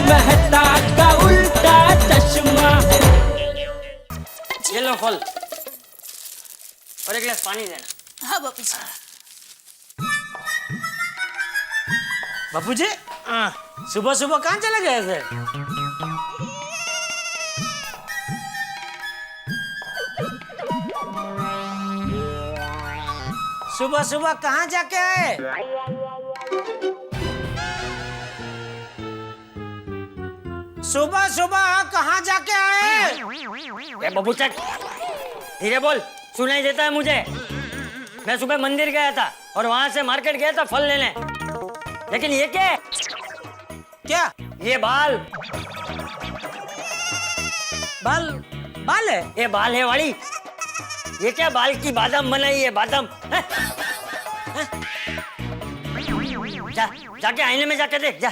मेहता का उल्टा चश्मा। ये लो फल और एक गिलास पानी देना। हाँ बापू जी। बापू जी सुबह सुबह कहाँ चले गए थे? सुबह सुबह कहाँ जाके आए? सुबह सुबह कहाँ जाके आए? बाबू चक धीरे बोल, सुनाई देता है मुझे। मैं सुबह मंदिर गया था और वहां से मार्केट गया था फल लेने। लेकिन ये क्या है? क्या ये बाल बाल बाल है? ये बाल है वाली। ये क्या बाल की बादाम बनाई है? बादाम है? है? जा जाके आईने में जाके देख जा।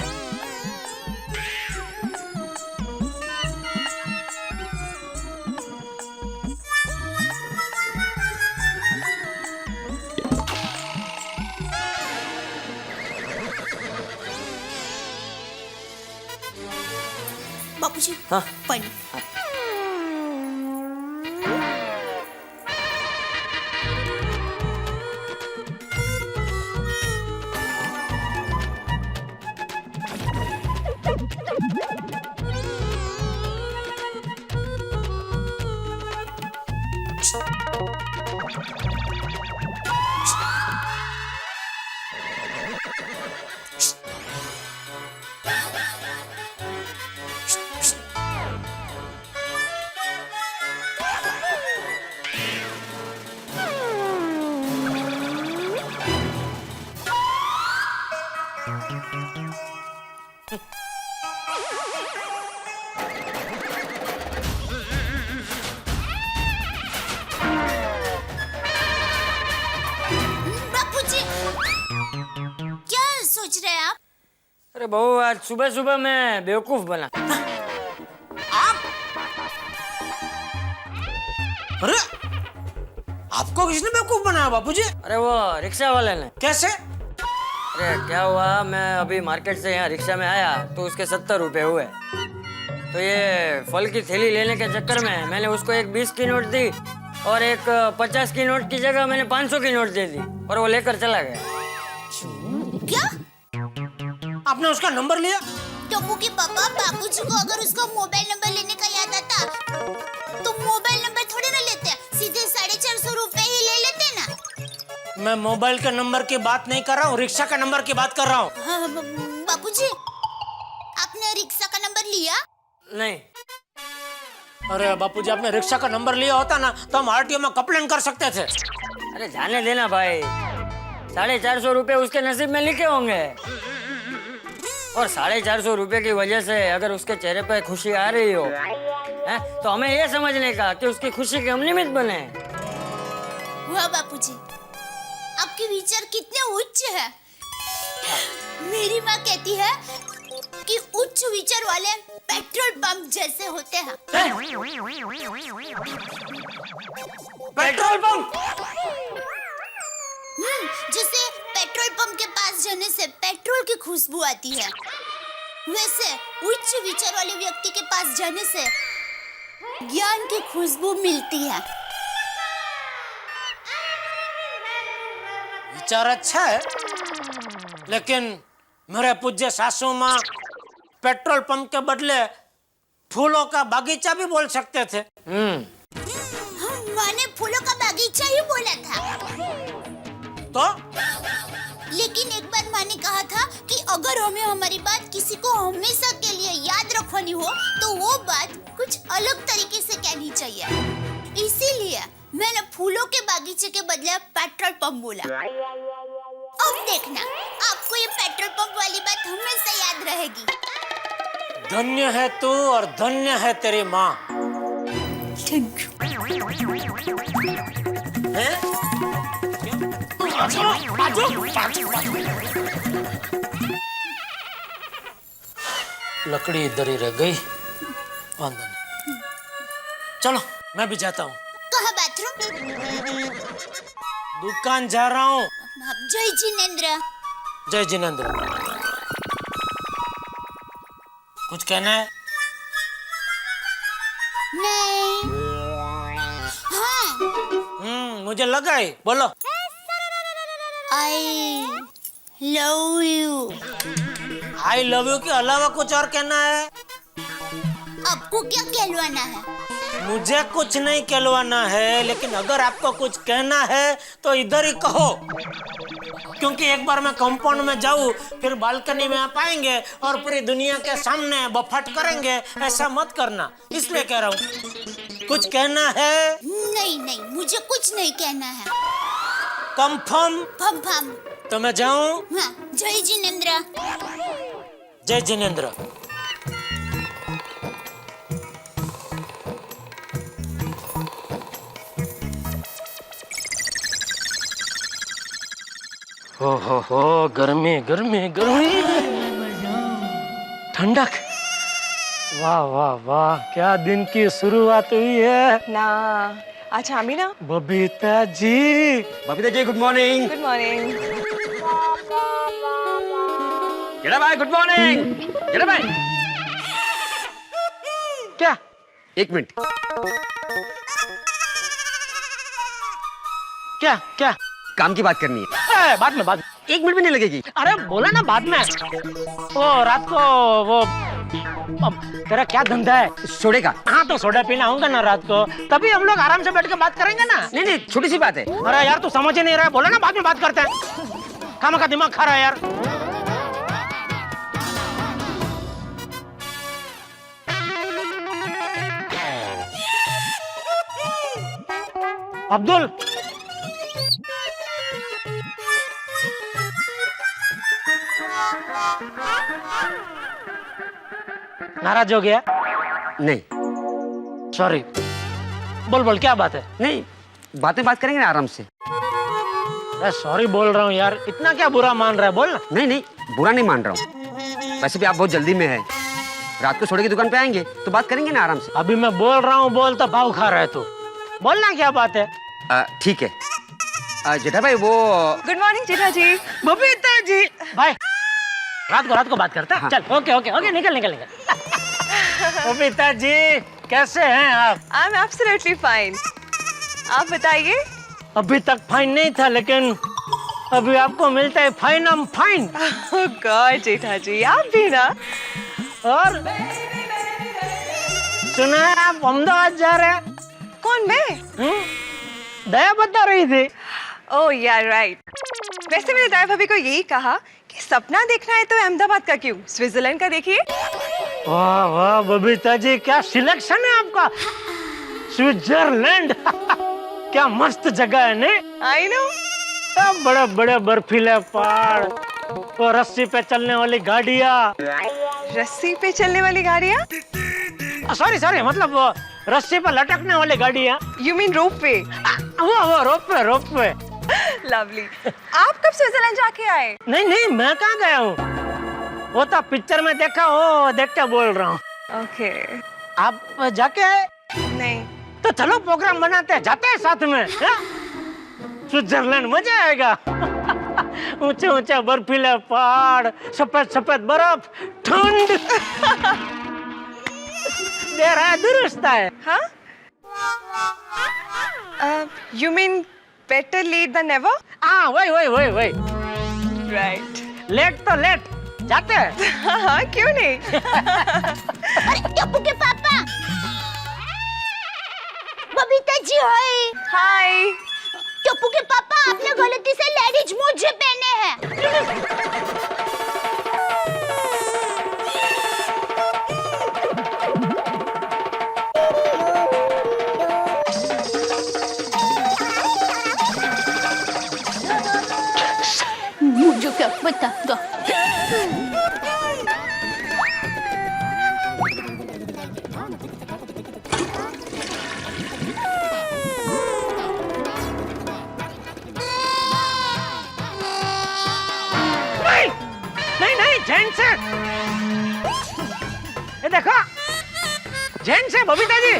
बापूजी हाँ पानी। बापूजी क्या सोच रहे हैं आप? अरे बहू आज सुबह सुबह मैं बेवकूफ बना। आप? अरे आपको किसने बेवकूफ बनाया बापूजी? अरे वो रिक्शा वाले ने। कैसे? अरे क्या हुआ, मैं अभी मार्केट से यहाँ रिक्शा में आया तो उसके 70 रुपए हुए। तो ये फल की थैली लेने के चक्कर में मैंने उसको एक 20 की नोट दी और एक 50 की नोट की जगह मैंने 500 की नोट दे दी और वो लेकर चला गया। क्या? आपने उसका नंबर लिया? टप्पू के पापा, बापूजी को अगर उसका मोबाइल नंबर लेने का याद आता तो मोबाइल नंबर थोड़े ना लेते, सीधे 450 रुपए ही ले लेते ना। मैं मोबाइल के नंबर की बात नहीं कर रहा हूँ, रिक्शा का नंबर की बात कर रहा हूँ। हाँ, बापूजी आपने रिक्शा का नंबर लिया? नहीं। अरे बापूजी आपने रिक्शा का नंबर लिया होता ना तो हम आरटीओ में कंप्लेन कर सकते थे। अरे जाने देना भाई, 450 रुपए उसके नसीब में लिखे होंगे और 450 रुपए की वजह से अगर उसके चेहरे पे खुशी आ रही हो है तो हमें ये समझने का कि उसकी खुशी के हम निमित्त बने। वाह बापूजी, आपके विचार कितने उच्च है। मेरी माँ कहती है कि उच्च विचार वाले पेट्रोल पंप जैसे होते हैं। Petrol pump? जैसे पेट्रोल पंप के पास जाने से पेट्रोल की खुशबू आती है, वैसे उच्च विचार वाले व्यक्ति के पास जाने से ज्ञान की खुशबू मिलती है। विचार अच्छा है, लेकिन मेरे पूज्य सासू माँ पेट्रोल पंप के बदले फूलों का बागीचा भी बोल सकते थे। माँ ने फूलों का बागीचा ही बोला था। तो लेकिन एक बार माँ ने कहा था कि अगर हमें हमारी बात किसी को हमेशा के लिए याद रखवानी हो तो वो बात कुछ अलग तरीके से कहनी चाहिए। इसीलिए मैंने फूलों के बागीचे के बदले पेट्रोल पंप बोला। अब देखना, आपको ये पेट्रोल पंप वाली बात हमेशा याद रहेगी। धन्य है तू और धन्य है तेरी माँ। Thank you. लकड़ी इधर ही रह गई, वांदो नहीं। चलो मैं भी जाता हूँ। कहाँ बाथरूम? दुकान जा रहा हूँ। जय जिनेंद्र। जय जिनेंद्र। कुछ कहना है? नहीं। हाँ। मुझे लगा ही, बोलो। I love you. I love you के अलावा कुछ और कहना है? आपको क्या कहलवाना है? मुझे कुछ नहीं कहलवाना है, लेकिन अगर आपको कुछ कहना है तो इधर ही कहो, क्योंकि एक बार मैं कंपाउंड में जाऊं फिर बालकनी में आप आएंगे और पूरी दुनिया के सामने बफाट करेंगे। ऐसा मत करना, इसलिए कह रहा हूँ। कुछ कहना है? नहीं नहीं, मुझे कुछ नहीं कहना है। कंफर्म? फम फम। तो मैं जाऊं? हाँ, जय जिनेंद्र। जय जिनेंद्र। हो गर्मी गर्मी गर्मी, ठंडक। वाह वाह वाह, क्या दिन की शुरुआत हुई है ना। अच्छा Amina. Babita ji. Babita ji good morning. Good morning. Jetha भाई गुड मॉर्निंग। जेठा भाई क्या? एक मिनट। क्या क्या? काम की बात करनी है। बाद में, बाद में। 1 मिनट भी नहीं लगेगी। अरे बोला ना बाद में। वो रात को वो तेरा क्या धंधा है? सोडे का। हाँ तो सोडा पीना होगा ना रात को, तभी हम लोग आराम से बैठ के बात करेंगे ना। नहीं नहीं, छोटी सी बात है। अरे यार तू समझ ही नहीं रहा, बोला ना बाद में बात करते हैं। खामा का दिमाग खा रहा है यार। अब्दुल, नाराज हो गया? नहीं सॉरी। बोल बोल, क्या बात है? नहीं, बात करेंगे ना आराम से। अरे सॉरी बोल रहा हूँ यार, इतना क्या बुरा मान रहा है, बोल ना। नहीं नहीं, बुरा नहीं मान रहा हूँ। वैसे भी आप बहुत जल्दी में है, रात को सोडे की दुकान पे आएंगे तो बात करेंगे ना आराम से। अभी मैं बोल रहा हूँ, बोल तो भाव खा रहा है तू। बोलना क्या बात है? ठीक है। जेठा भाई वो। गुड मॉर्निंग जेठा जी। बबीता जी। भाई रात को बात करते हैं। हाँ। चल ओके ओके ओके, निकल निकल निकल। बबीता जी कैसे हैं आप? I am absolutely fine. आप बताइए। अभी तक फाइन नहीं था, लेकिन अभी आपको मिलता है फाइन। हम फाइन। ओह गॉड जेठा जी, आप भी ना। और सुना है आप अहमदाबाद जा रहे हैं? कौन, मैं? दया बता रही थी। ओह यार राइट। वैसे मैंने दया भाभी को यही कहा कि सपना देखना है तो अहमदाबाद का क्यों, स्विट्जरलैंड का देखिए। वाह वाह बबीता जी, क्या सिलेक्शन है आपका। स्विट्जरलैंड क्या मस्त जगह है ने। I know. बड़े बड़े बर्फीले पहाड़, वो रस्सी पे चलने वाली गाड़ियाँ। रस्सी पे चलने वाली गाड़ियाँ? सॉरी मतलब वो रस्सी पे लटकने वाली गाड़ियाँ। यू मीन रोप वे? वो रोप पे। लवली। आप कब स्विट्जरलैंड जाके आए? नहीं मैं कहाँ गया हूँ, वो तो पिक्चर में देखा हो, देख के बोल रहा हूँ। ओके। आप जाके आए? नहीं। तो चलो प्रोग्राम बनाते हैं, जाते हैं साथ में। स्विट्जरलैंड मजा आएगा। ऊंचे ऊंचे बर्फीले पहाड़, सफेद सफेद बर्फ, ठंड। दे रहा है, दुरुस्त है। हाँ? You mean better late than never? हाँ वही। Right. लेट तो लेट, जाते हैं। हाँ क्यों नहीं? अरे टप्पू के पापा। बबीता जी हाय। हाय। टप्पू के पापा, आपने गलती से लेडीज मोजे पहने हैं। मुझे क्या पता था। नहीं जेंट्स है, ये देखो जेंट्स है बबीता जी।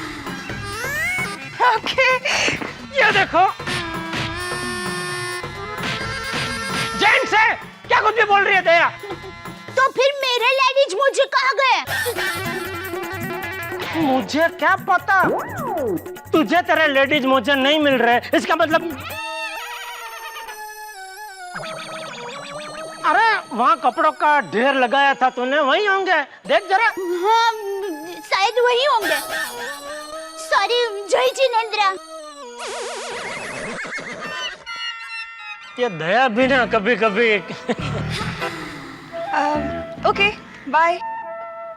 ओके। ये देखो जेंट्स है। क्या कुछ भी बोल रही है दया? तो फिर मेरा मेरे लेडीज मुझे कहाँ गए? मुझे क्या पता, तुझे तेरे लेडीज मुझे नहीं मिल रहे, इसका मतलब अरे वहाँ कपड़ों का ढेर लगाया था तूने, वहीं होंगे, देख जरा। हाँ, शायद वही होंगे। सॉरी जय जिनेंद्र। ये दया भी ना कभी कभी। Okay bye.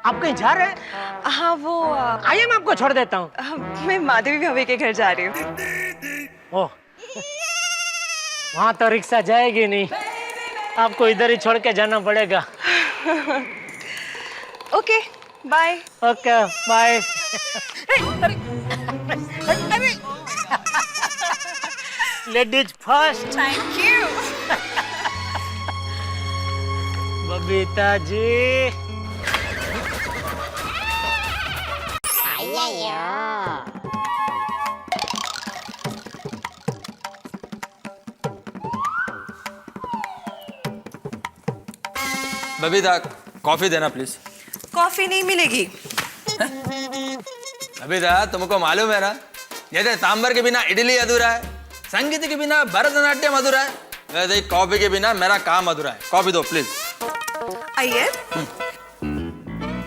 आप कहीं जा रहे हैं? हाँ वो आइए मैं आपको छोड़ देता हूँ। मैं माधवी भाभी के घर जा रही हूँ। ओह, वहाँ तो रिक्शा जाएगी नहीं, आपको इधर ही छोड़ के जाना पड़ेगा। Okay bye. Okay bye. Ladies first. Thank you. Babita ji. Babita coffee देना प्लीज। कॉफी नहीं मिलेगी। बबीता तुमको मालूम है ना, जैसे सांबर के बिना इडली अधूरा है, संगीत के बिना भरतनाट्यम अधूरा है, वैसे ही कॉफी के बिना मेरा काम अधूरा है। कॉफी दो प्लीज। अय्यर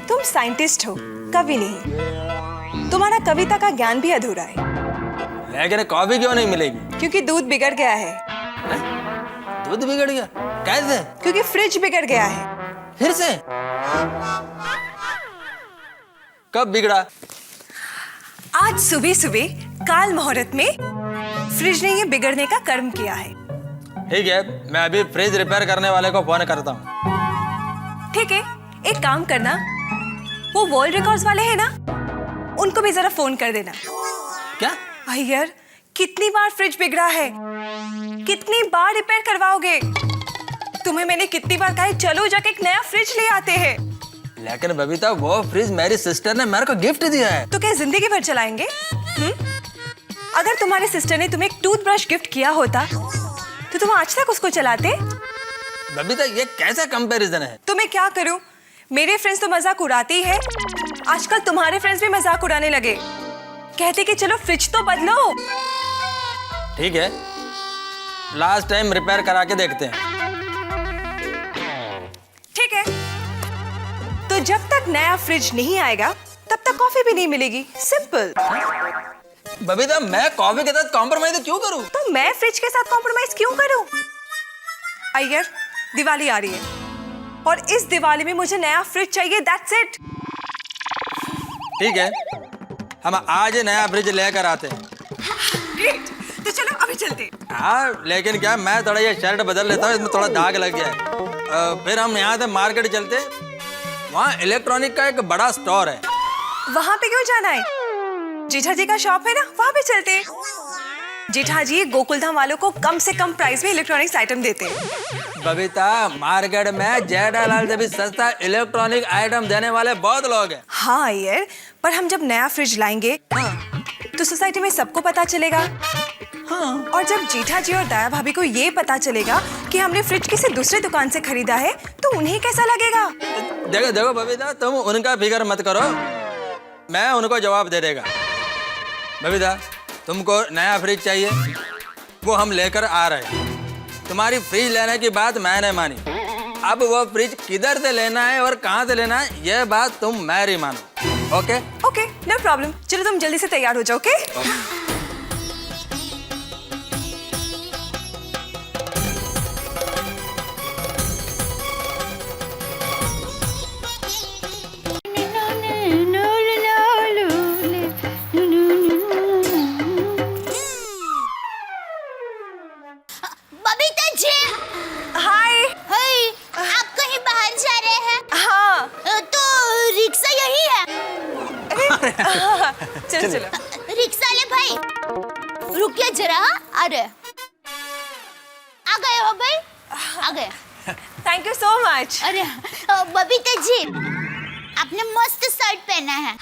तुम साइंटिस्ट हो, कवि नहीं। तुम्हारा कविता का ज्ञान भी अधूरा है। लेकिन कॉफी क्यों नहीं मिलेगी? क्योंकि दूध बिगड़ गया है। दूध बिगड़ गया? कैसे? क्योंकि फ्रिज बिगड़ गया है। फिर से? कब बिगड़ा? आज सुबह सुबह काल मुहूर्त में फ्रिज ने ये बिगड़ने का कर्म किया है। ठीक है, मैं अभी फ्रिज रिपेयर करने वाले को फोन करता हूँ। ठीक है, एक काम करना, वो वर्ल्ड रिकॉर्ड्स वाले हैं ना, उनको भी जरा फोन कर देना। क्या? अय्यर कितनी बार फ्रिज बिगड़ा है, कितनी बार रिपेयर करवाओगे? तुम्हें मैंने कितनी बार कहा है चलो जाके एक नया फ्रिज ले आते हैं। लेकिन बबीता वो फ्रिज मेरी सिस्टर ने मेरे को गिफ्ट दिया है। तो क्या जिंदगी भर चलाएंगे? अगर तुम्हारे सिस्टर ने तुम्हें एक टूथब्रश गिफ्ट किया होता तो तुम आज तक उसको चलाते? बबीता ये कैसा कंपैरिजन है? तो मैं क्या करूं? मेरे फ्रेंड्स तो मजाक उड़ाते ही है, आजकल तुम्हारे फ्रेंड्स भी मजाक उड़ाने लगे, कहते कि चलो फ्रिज तो बदलो। ठीक है, लास्ट टाइम रिपेयर करा के देखते हैं। ठीक है, तो जब तक नया फ्रिज नहीं आएगा तब तक कॉफी भी नहीं मिलेगी। सिंपल। बबीता मैं कॉफी के साथ कॉम्प्रोमाइज क्यों करूं? तो मैं फ्रिज के साथ कॉम्प्रोमाइज क्यों करूं? अय्यर दिवाली आ रही है और इस दिवाली में मुझे नया फ्रिज चाहिए, दैट्स इट। ठीक है, हम आज नया फ्रिज लेकर आते हैं। ग्रेट, तो चलो अभी चलते। हाँ, लेकिन क्या मैं थोड़ा ये शर्ट बदल लेता हूँ, इसमें थोड़ा दाग लग गया है। फिर हम यहाँ से मार्केट चलते, वहाँ इलेक्ट्रॉनिक का एक बड़ा स्टोर है। वहाँ पे क्यों जाना है? जेठा जी का शॉप है ना, वहाँ पे चलते। जेठा जी गोकुलधाम वालों को कम से कम प्राइस में इलेक्ट्रॉनिक्स आइटम देते हैं। बबीता मार्केट में जेठालाल से भी सस्ता इलेक्ट्रॉनिक आइटम देने वाले बहुत लोग हैं। हाँ यार, पर हम जब नया फ्रिज लाएंगे तो सोसाइटी में सबको पता चलेगा। हाँ। और जब जेठा जी और दया भाभी को ये पता चलेगा कि हमने फ्रिज किसी दूसरे दुकान से खरीदा है तो उन्हें कैसा लगेगा? देखो देखो बबीता, तुम उनका फिक्र मत करो, मैं उनको जवाब दे देगा। बबीता तुमको नया फ्रिज चाहिए, वो हम लेकर आ रहे हैं। तुम्हारी फ्रिज लेने की बात मैंने मानी, अब वो फ्रिज किधर से लेना है और कहाँ से लेना है ये बात तुम मेरी मानो। Okay okay, no problem. चलो तुम जल्दी से तैयार हो जाओ। ओके बबीता जी। हाय। हाय, आप कहीं बाहर जा रहे हैं? हाँ। तो रिक्शा यही है। चलो चलो। रिक्शा ले भाई, रुकिए जरा। अरे आ गए हो भाई, आ गए। Thank you so much. अरे बबीता जी, आपने मस्त शर्ट पहना है।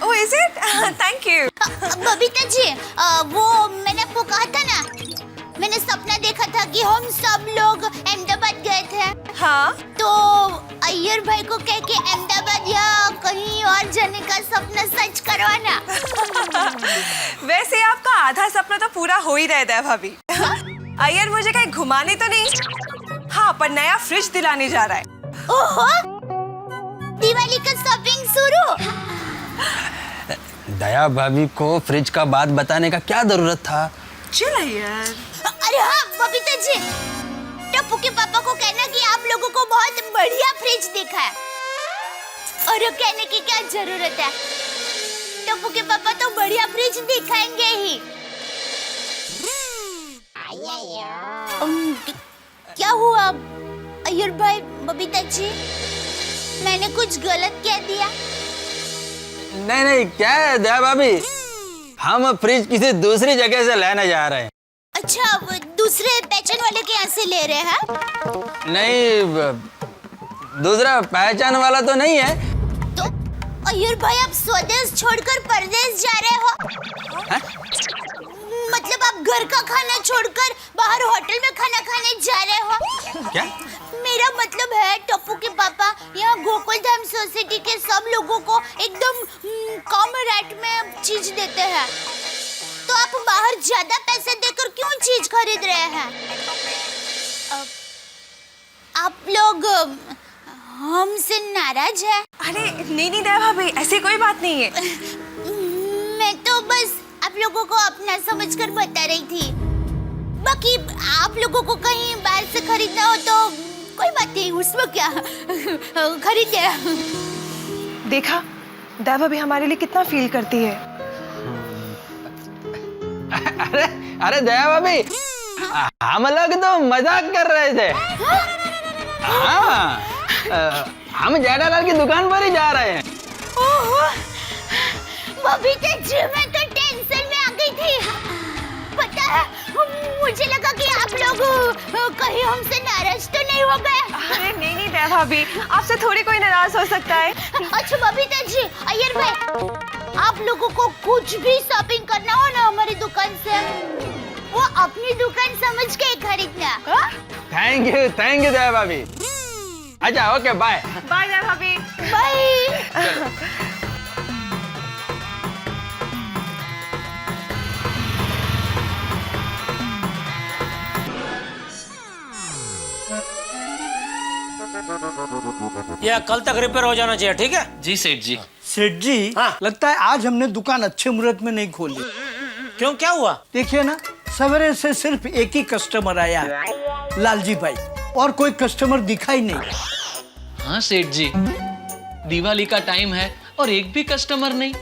Oh is it? Thank you. Babita ji, वो मैंने आपको कहा था ना, मैंने सपना देखा था कि हम सब लोग अहमदाबाद गए थे। हाँ। तो अय्यर भाई को कह के अहमदाबाद या कहीं और जाने का सपना सच करवाना। वैसे आपका आधा सपना तो पूरा हो ही रहता है भाभी। अय्यर मुझे कहीं घुमाने तो नहीं, हाँ पर नया फ्रिज दिलाने जा रहा है। ओहो, दिवाली का शॉपिंग शुरू। दया भाभी को फ्रिज का बात बताने का क्या जरूरत था? चल अय्यर। अरे हाँ बबीता जी, टप्पू के पापा को कहना कि आप लोगों को बहुत बढ़िया फ्रिज दिखा है। और कहने की क्या जरूरत है, टप्पू के पापा तो बढ़िया फ्रिज दिखाएंगे ही। क्या हुआ अय्यर भाई, बबीता जी, मैंने कुछ गलत कह दिया? नहीं नहीं, क्या है दया भाभी, हम फ्रिज किसी दूसरी जगह से लेने जा रहे हैं। अच्छा, वो दूसरे पहचान वाले के यहाँ से ले रहे हैं? नहीं, दूसरा पहचान वाला तो नहीं है। तो अय्यर भाई आप स्वदेश छोड़कर परदेश जा रहे हो? है? मतलब आप घर का खाना छोड़कर बाहर होटल में खाना खाने जा रहे हो? क्या? मेरा मतलब है टप्पू के पापा यहाँ गोकुल धाम सोसाइटी के सब लोगों को एकदम कम रेट में चीज देते हैं, तो आप बाहर ज्यादा पैसे देकर क्यों चीज खरीद रहे हैं? आप लोग हमसे नाराज हैं? अरे नहीं नहीं दया भाभी, ऐसी कोई बात नहीं है। मैं तो बस आप लोगों को अपना समझकर बता रही थी। बाकी आप लोगों को कहीं बाहर से खरीदना हो तो कोई बात नहीं, उसमें क्या, खरीद ले। देखा दया भाभी हमारे लिए कितना फील करती है। अरे अरे दया भाभी, हम लोग तो मजाक कर रहे थे। हाँ, हम जेठालाल की दुकान पर ही जा रहे हैं। ओहो, बबीता जी, मैं तो टेंशन में आ गई थी। पता है, मुझे लगा कि आप लोग कहीं हमसे नाराज तो नहीं हो गए। अरे नहीं नहीं दया भाभी, आपसे थोड़ी कोई नाराज हो सकता है। अच्छा बबीता जी, अय्यर भाई, आप लोगों को कुछ भी शॉपिंग करना हो ना हमारी दुकान से, वो अपनी दुकान समझ के खरीदना। थैंक यू दया भाभी। अच्छा ओके, बाय बाय दया भाभी। बाय। यह कल तक रिपेयर हो जाना चाहिए, ठीक है? जी सेठ जी। सेठ जी, हाँ। लगता है आज हमने दुकान अच्छे मुहूर्त में नहीं खोली। क्यों, क्या हुआ? देखिए ना, सवेरे से सिर्फ एक ही कस्टमर आया है, लालजी भाई, और कोई कस्टमर दिखा ही नहीं। हाँ सेठ जी, दिवाली का टाइम है और एक भी कस्टमर नहीं।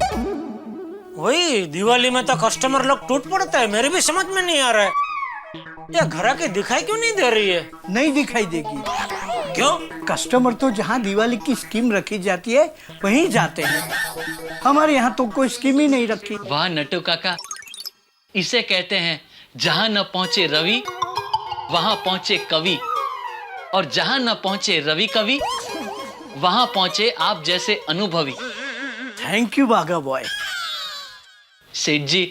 वही दिवाली में तो कस्टमर लोग टूट पड़ता है, मेरे भी समझ में नहीं आ रहा है। ये घर के दिखाई क्यों नहीं दे रही है? नहीं दिखाई देगी। क्यों? कस्टमर तो जहाँ दिवाली की स्कीम रखी जाती है वहीं जाते हैं, हमारे यहाँ तो कोई स्कीम ही नहीं रखी। वाह नटू काका, इसे कहते हैं जहां न पहुंचे रवि वहां पहुंचे कवि, और जहां न पहुंचे रवि कवि वहां पहुंचे आप जैसे अनुभवी। थैंक यू बागा बॉय। सेठ जी,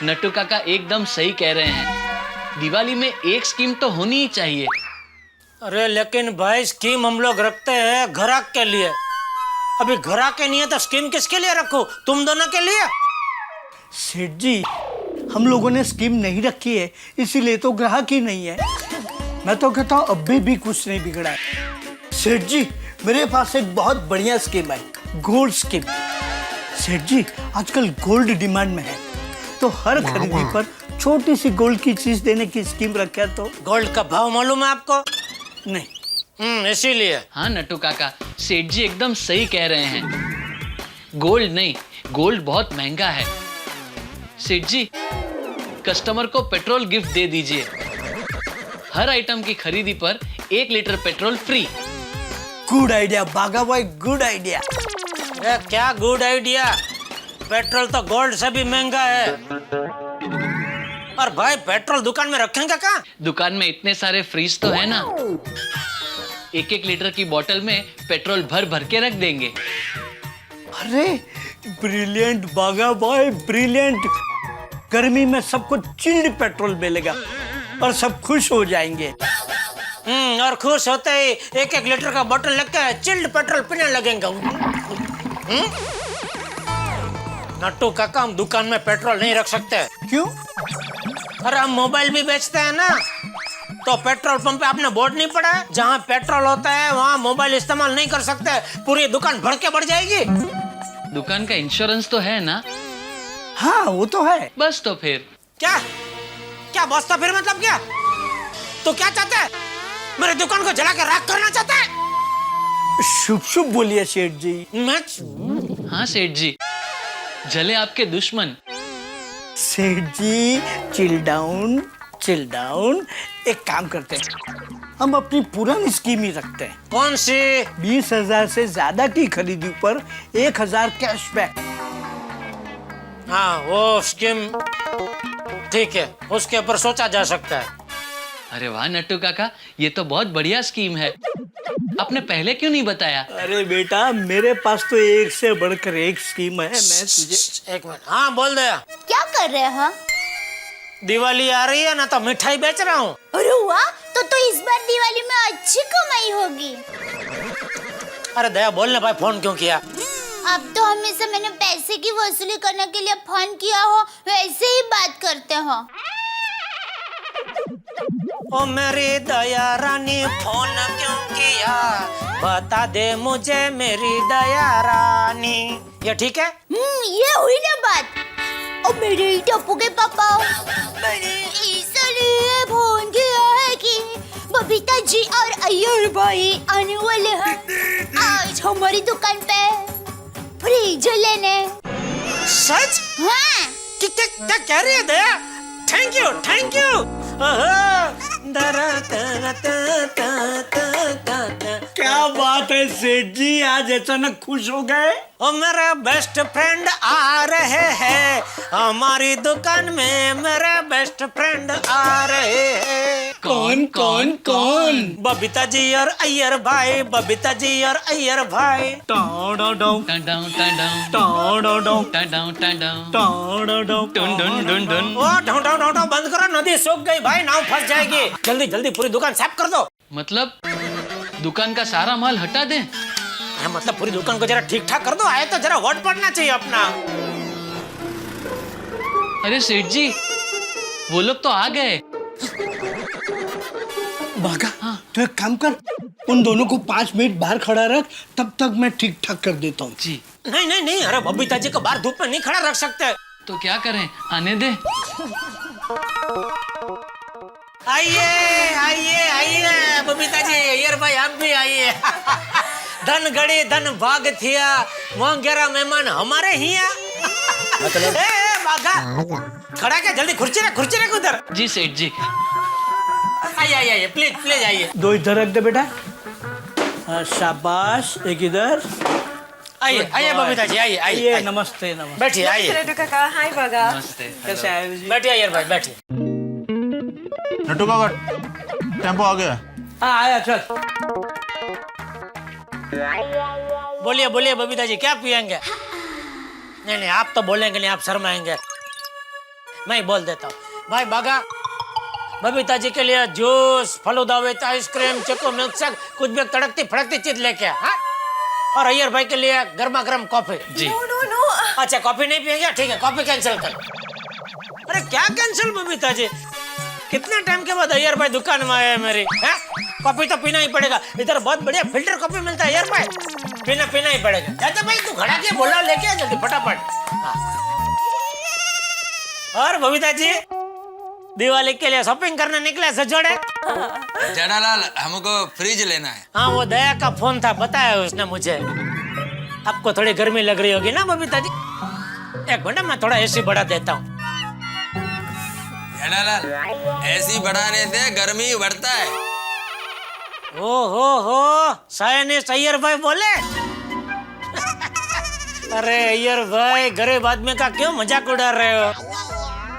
नटू काका एकदम सही कह रहे हैं, दिवाली में एक स्कीम तो होनी ही चाहिए। अरे लेकिन भाई, स्कीम हम लोग रखते हैं ग्राहक के लिए। अभी ग्राहक के नहीं है तो स्कीम किसके लिए रखो? तुम दोनों के लिए। सेठ जी, हम लोगों ने स्कीम नहीं रखी है, इसीलिए तो ग्राहक ही नहीं है। मैं तो कहता हूँ अभी भी कुछ नहीं बिगड़ा है। सेठ जी, मेरे पास एक बहुत बढ़िया स्कीम है, गोल्ड स्कीम। सेठ जी, आजकल गोल्ड डिमांड में है, तो हर खरीदी पर छोटी सी गोल्ड की चीज देने की स्कीम रखा। तो गोल्ड का भाव मालूम है आपको? नहीं। इसीलिए। हाँ नटू काका, सेठ जी एकदम सही कह रहे हैं। गोल्ड नहीं, गोल्ड बहुत महंगा है। सेठ जी, कस्टमर को पेट्रोल गिफ्ट दे दीजिए। हर आइटम की खरीदी पर 1 litre petrol free. Good idea बागा बॉय, गुड आइडिया। अरे क्या गुड आइडिया? पेट्रोल तो गोल्ड से भी महंगा है। और भाई, पेट्रोल दुकान में रखेंगे कहाँ? दुकान में इतने सारे फ्रीज तो है ना, 1-1 लीटर की बोतल में पेट्रोल भर भर के रख देंगे। अरे ब्रिलियंट बागा बॉय, ब्रिलियंट। गर्मी में सबको चिल्ड पेट्रोल मिलेगा और सब खुश हो जाएंगे। और खुश होते ही 1-1 लीटर का बोतल लेके चिल्ड पेट्रोल पीने लगेंगे। नट्टू काका, हम दुकान में पेट्रोल नहीं रख सकते। क्यों? अरे हम मोबाइल भी बेचते हैं ना, तो पेट्रोल पंप पे आपने बोर्ड नहीं पड़ा है, जहाँ पेट्रोल होता है वहाँ मोबाइल इस्तेमाल नहीं कर सकते, पूरी दुकान भड़के बढ़ जाएगी। दुकान का इंश्योरेंस तो है ना? हाँ वो तो है। बस तो फिर क्या क्या बस तो फिर मतलब क्या? तो क्या चाहता है? मेरी दुकान को जला के राख करना चाहता है? शुभ शुभ बोलिए सेठ जी। मैं हाँ सेठ जी, जले आपके दुश्मन। सेठ जी चिल डाउन, चिल डाउन। एक काम करते हैं, हम अपनी पुरानी स्कीम ही रखते हैं। कौन सी? 20,000 से ज्यादा की खरीदी पर 1,000 कैशबैक। हाँ वो स्कीम ठीक है, उसके ऊपर सोचा जा सकता है। अरे वाह नट्टू काका, ये तो बहुत बढ़िया स्कीम है। आपने पहले क्यों नहीं बताया? अरे बेटा, मेरे पास तो एक से बढ़कर एक स्कीम है। मैं तुझे एक मिनट, हाँ बोल दे। क्या कर रहे हैं? दिवाली आ रही है ना, तो मिठाई बेच रहा हूँ। अरे वाह, तो इस बार दिवाली में अच्छी कमाई होगी। अरे दया बोलने भाई, फोन क्यों किया? अब तो हमेशा मैंने पैसे की वसूली करने के लिए फोन किया हो, वैसे ही बात करते हो। ओ मेरी दया रानी, फोन क्यों किया? बता दे मुझे मेरी दया रानी। ये ठीक है? ये हुई ना बात। और मेरे टप्पू के पापा, मैंने इसलिए फोन किया है कि बबीता जी और अय्यर भाई आने वाले हैं आज हमारी दुकान पे फ्रिज लेने। सच? हाँ। क्या कह रही है Daya? Thank you, thank you. क्या बात है सेठ जी, आज अचानक खुश हो गए? ओ मेरे बेस्ट फ्रेंड आ रहे हैं हमारी दुकान में, मेरे बेस्ट फ्रेंड आ रहे हैं। कौन कौन कौन? बबीता जी और अय्यर भाई, बबीता जी और अय्यर भाई। टाउ डाउ डाउ, टन डाउन टन डाउन टाउ डाउ डाउ, टन डाउन टन डाउन टाउ डाउ डाउ, डुन डुन डुन डुन। ओ ढाउ ढाउ ढाउ ढाउ बंद करो, नदी सूख गई भाई, नाव फंस जाएगी। जल्दी जल्दी पूरी दुकान साफ कर दो। मतलब दुकान का सारा माल हटा दें? मतलब पूरी दुकान को जरा ठीक ठाक कर दो, आए तो जरा वोट पड़ना चाहिए अपना। अरे सेठ जी, वो लोग तो आ गए। बागा, तो एक काम कर, उन दोनों को 5 मिनट बाहर खड़ा रख, तब तक मैं ठीक ठाक कर देता हूँ। जी। नहीं नहीं नहीं, अरे बबीता जी को बाहर धूप में नहीं खड़ा रख सकते। तो क्या करें, आने दे। आइए आइए आइए बबीता जी, अय्यर भाई आप भी आइए। धन गड़ी धन भाग थिया, मोंगेरा मेहमान हमारे हिया। मतलब बागा खड़ा के जल्दी कुर्सी रख उधर। जी सेठ जी। आइए आइए आइए, प्लीज प्लीज आइए। 2 इधर रख दे बेटा। शाबाश, एक इधर। आइए आइए बबीता जी, आइए आइए। नमस्ते नमस्ते। बैठिए आइए। नट्टू काका, हाय बागा। नमस्ते। कैसे आए जी? बैठिए अय्यर भाई, बैठिए। नट्टू काका, टेम्पो आ गया। हाँ आया, चल। बोलिए बोलिए बबीता जी, क्या पियेंगे? नहीं नहीं, आप तो बोलेंगे नहीं, आप शर्माएंगे। मैं ही बोल देता हूँ भाई। बागा बबीता जी के लिए जूस, फलूदा वेच, आइसक्रीम, चीकू, मिल्कशेक, कुछ भी तड़कती फड़कती चीज लेके आ, हाँ? और अय्यर भाई के लिए गर्मा गर्म कॉफी। जी। नो। अच्छा कॉफी नहीं पियेंगे, ठीक है, कॉफी कैंसिल कर। अरे क्या कैंसिल बबीता जी, कितने टाइम के बाद अय्यर भाई दुकान में आए मेरी, है? कॉफी तो पीना ही पड़ेगा, इधर बहुत बढ़िया फिल्टर कॉफी मिलता है अय्यर भाई, पीना ही पड़ेगा। चाचा भाई तू खड़ा के बोला लेके आ जल्दी फटाफट। हाँ। और बबीता जी दिवाली के लिए शॉपिंग करने निकले सजोड़े? जेठालाल, हमको फ्रिज लेना है। हाँ वो दया का फोन था, बताया उसने मुझे। आपको थोड़ी गर्मी लग रही होगी ना बबीता जी? एक मिनट मैं थोड़ा एसी बढ़ा देता हूँ। जेठालाल, एसी बढ़ाने से गर्मी बढ़ता है। हो साइनिस्ट अय्यर भाई बोले। अरे अय्यर भाई, गरीब आदमी का क्यों मजाक उड़ा रहे हो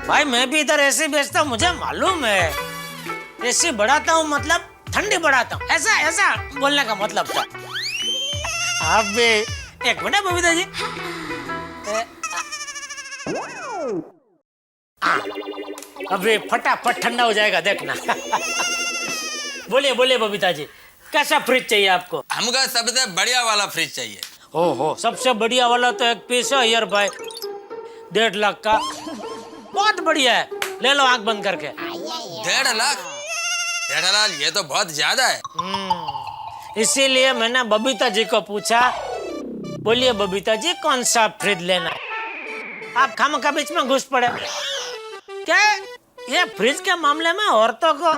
भाई? मैं भी इधर एसी बेचता हूँ, मुझे मालूम है। एसी बढ़ाता हूँ मतलब ठंडी बढ़ाता हूँ, ऐसा बोलने का मतलब था। आप भी एक मिनट बबीता जी। अभी फटाफट ठंडा हो जाएगा, देखना। बोलिए बोलिए बबीता जी, कैसा फ्रिज चाहिए आपको? हमको सबसे बढ़िया वाला फ्रिज चाहिए। ओहो, सबसे बढ़िया वाला तो एक पीस है यार भाई, 1.5 लाख का, बहुत बढ़िया है, ले लो आंख बंद करके। 1.5 लाख? जेठालाल, ये तो बहुत ज्यादा है। इसीलिए मैंने बबीता जी को पूछा, बोलिए बबीता जी कौन सा फ्रिज लेना है? आप खामखा बीच में घुस पड़े। क्या ये फ्रिज के मामले में औरतों को,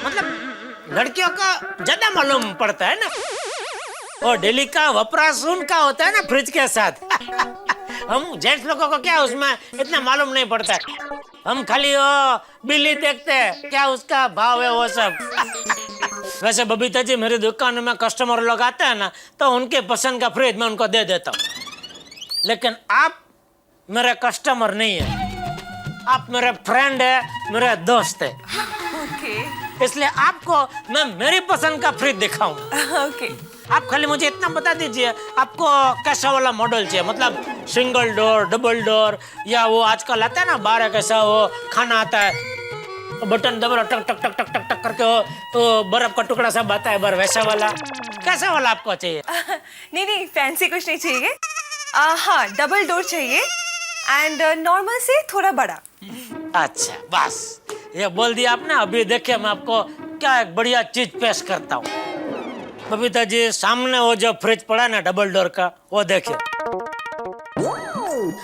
मतलब लड़कियों का ज्यादा मालूम पड़ता है ना, और डेली का वपराश उनका होता है ना फ्रिज के साथ। हम जेंट्स लोगों को क्या उसमें इतना मालूम नहीं पड़ता है, हम खाली वो बिल्ली देखते हैं, क्या उसका भाव है वो सब। वैसे बबीता जी, मेरी दुकान में कस्टमर लोग आते हैं ना, तो उनके पसंद का फ्रिज मैं उनको दे देता हूँ, लेकिन आप मेरे कस्टमर नहीं है, आप मेरे फ्रेंड है, मेरे दोस्त है। इसलिए आपको मैं मेरी पसंद का फ्रिज दिखाऊंगा। ओके। आप खाली मुझे इतना बता दीजिए आपको कैसा वाला मॉडल चाहिए, मतलब सिंगल डोर, डबल डोर, या वो आजकल आता है ना 12 कैसा वो खाना आता है, बटन दबा टक टक टक टक टक टक करके वो बर्फ का टुकड़ा सब आता है, वैसा वाला, कैसा वाला आपको चाहिए? नहीं नहीं, फैंसी कुछ नहीं चाहिए। हाँ, डबल डोर चाहिए एंड नॉर्मल से थोड़ा बड़ा। अच्छा, बस ये बोल दिया आपने। अभी देखिए मैं आपको क्या एक बढ़िया चीज पेश करता हूँ। बबीता जी, सामने वो जो फ्रिज पड़ा है ना डबल डोर का, वो देखिए,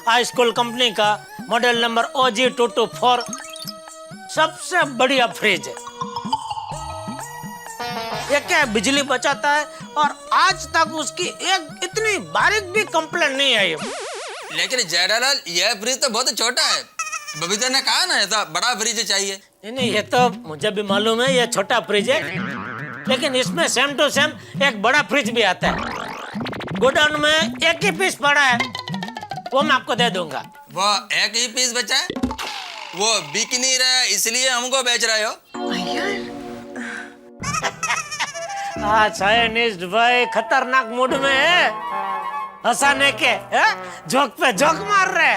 हाई स्कूल कंपनी का, मॉडल नंबर OG224, सबसे बढ़िया फ्रिज है। ये क्या है, बिजली बचाता है, और आज तक उसकी एक इतनी बारीक भी कंप्लेंट नहीं आई। लेकिन जेठालाल, यह फ्रिज तो बहुत छोटा है। बबीता ने कहा ना ऐसा बड़ा फ्रिज चाहिए। नहीं, ये तो मुझे भी मालूम है, ये छोटा फ्रिज है, लेकिन इसमें सेम टू सेम एक बड़ा फ्रिज भी आता है। गोडाउन में एक ही पीस पड़ा है, वो मैं आपको दे दूंगा। वो एक ही पीस बचा है, वो बिक नहीं रहा है, इसलिए हमको बेच रहे हो। हाँ, साइनिस्ट भाई खतरनाक मूड में है, हंसाने के जोक पे जोक मार रहे।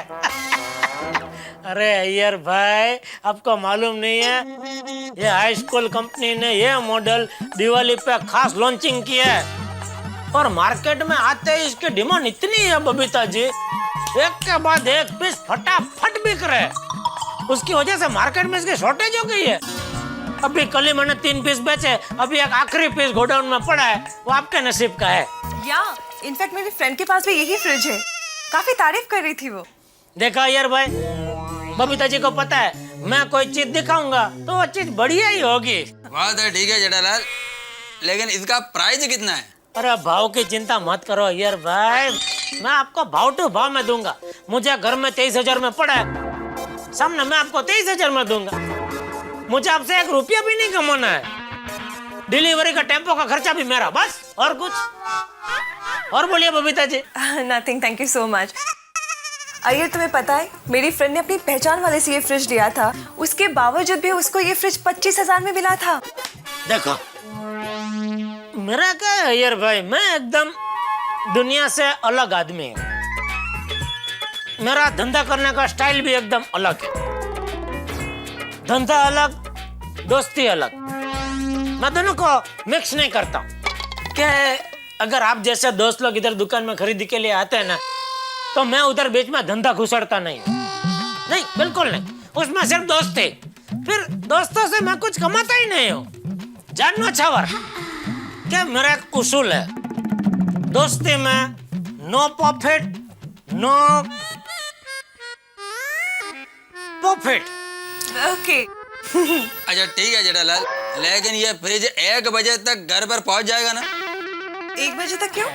अरे अय्यर भाई, आपको मालूम नहीं है, ये हाई स्कूल कंपनी ने ये मॉडल दिवाली पे खास लॉन्चिंग किया है, और मार्केट में आते ही इसकी डिमांड इतनी है बबीता जी, एक के बाद एक पीस फटाफट बिक रहे, उसकी वजह से मार्केट में इसकी शॉर्टेज हो गई है। अभी कल ही मैंने 3 पीस बेचे, अभी एक आखिरी पीस गोडाउन में पड़ा है, वो आपके नसीब का है। या इनफैक्ट मेरी फ्रेंड के पास भी यही फ्रिज है, काफी तारीफ कर रही थी वो। देखा यार भाई, बबीता जी को पता है मैं कोई चीज दिखाऊंगा तो वो चीज बढ़िया ही होगी। बात है, ठीक है जेठालाल, लेकिन इसका प्राइस कितना है? अरे भाव की चिंता मत करो यार भाई, मैं आपको भाव टू भाव में दूंगा। मुझे घर में 23,000 में पड़ा है, सामने मैं आपको 23,000 में दूंगा। मुझे आपसे 1 रुपया भी नहीं कमाना है, डिलीवरी का टेम्पो का खर्चा भी मेरा, बस और कुछ। और बोलिए Babita ji. Nothing, thank you so much. Iyer, तुम्हें पता है मेरी फ्रेंड ने अपनी पहचान वाले से ये फ्रिज लिया था, उसके बावजूद भी उसको ये फ्रिज 25,000 में मिला था। देखो मेरा क्या है अय्यर भाई, मैं एकदम दुनिया से अलग आदमी हूँ, मेरा धंधा करने का स्टाइल भी एकदम अलग है। धंधा अलग, दोस्ती अलग, मैं दोनों को मिक्स नहीं करता हूँ। क्या है, अगर आप जैसे दोस्त लोग इधर दुकान में खरीदी के लिए आते हैं ना, तो मैं उधर बीच में धंधा घुसड़ता नहीं, नहीं बिल्कुल नहीं, उसमें सिर्फ दोस्त थे, फिर दोस्तों से मैं कुछ कमाता ही नहीं हूँ। जानो छावर, क्या मेरा एक उसूल है, दोस्ती में no profit no profit. Okay. अच्छा ठीक है जेठालाल, लेकिन ये फ्रिज 1 बजे तक घर पर पहुंच जाएगा ना? 1 बजे तक क्यों?